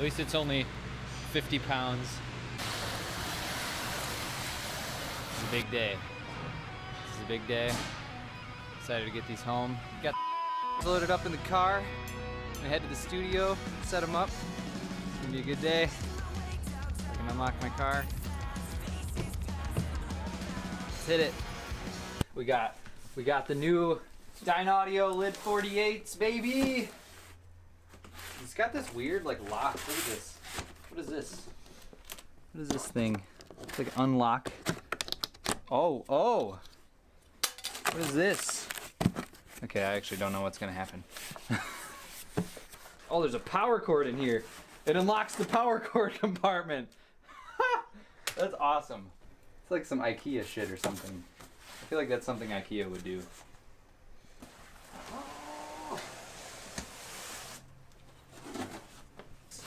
At least it's only 50 pounds. It's a big day. This is a big day. Excited to get these home. Got loaded up in the car. I head to the studio, set them up. It's gonna be a good day. I can unlock my car. Let's hit it. We got the new Dynaudio LYD 48s, baby. It's got this weird like lock. Look at this. What is this? What is this thing? It's like unlock. Oh. What is this? Okay, I actually don't know what's gonna happen. Oh, there's a power cord in here. It unlocks the power cord compartment. That's awesome. It's like some IKEA shit or something. I feel like that's something IKEA would do.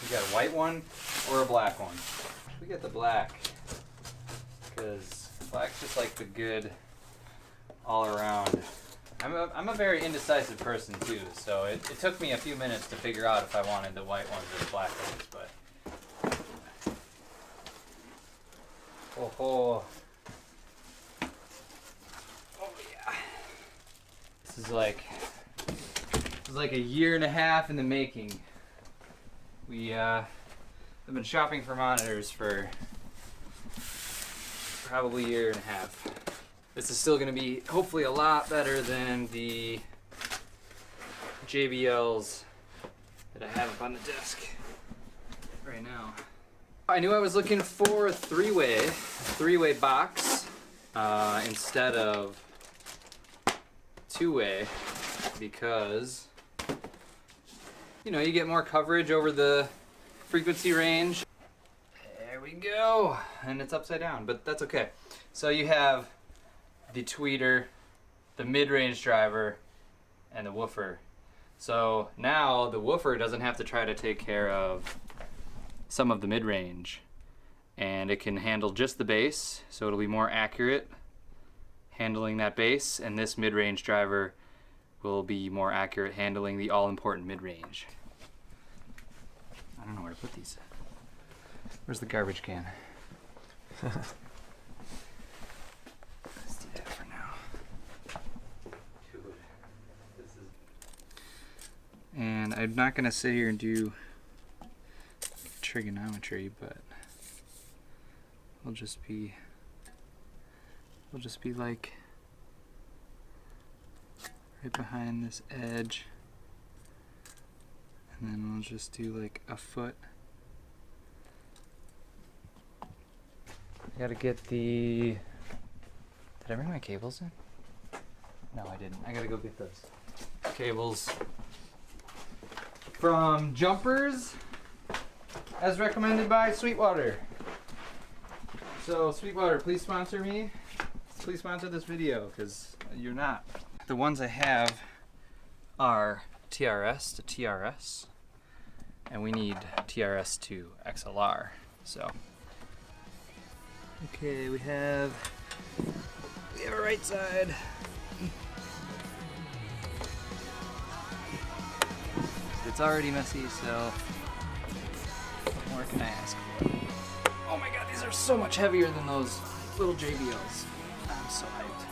You got a white one or a black one? We get the black because black's just like the good all around. I'm a very indecisive person too, so it took me a few minutes to figure out if I wanted the white ones or the black ones, but oh yeah. This is like a year and a half in the making. We have been shopping for monitors for probably a year and a half. This is still going to be hopefully a lot better than the JBLs that I have up on the desk right now. I knew I was looking for a three-way box instead of two-way because, you know, you get more coverage over the frequency range. There we go. And it's upside down, but that's okay. So you have the tweeter, the mid-range driver, and the woofer. So now the woofer doesn't have to try to take care of some of the mid-range, and it can handle just the bass, so it'll be more accurate handling that bass, and this mid-range driver will be more accurate handling the all-important mid-range. I don't know where to put these. Where's the garbage can? And I'm not gonna sit here and do trigonometry, but we'll just be like right behind this edge, and then we'll just do like a foot. I gotta get the. Did I bring my cables in? No, I didn't. I gotta go get those cables from Jumpers, as recommended by Sweetwater. So Sweetwater, please sponsor me. Please sponsor this video, because you're not. The ones I have are TRS to TRS, and we need TRS to XLR. So, okay, we have a right side. It's already messy, so what more can I ask for? Oh my god, these are so much heavier than those little JBLs. I'm so hyped.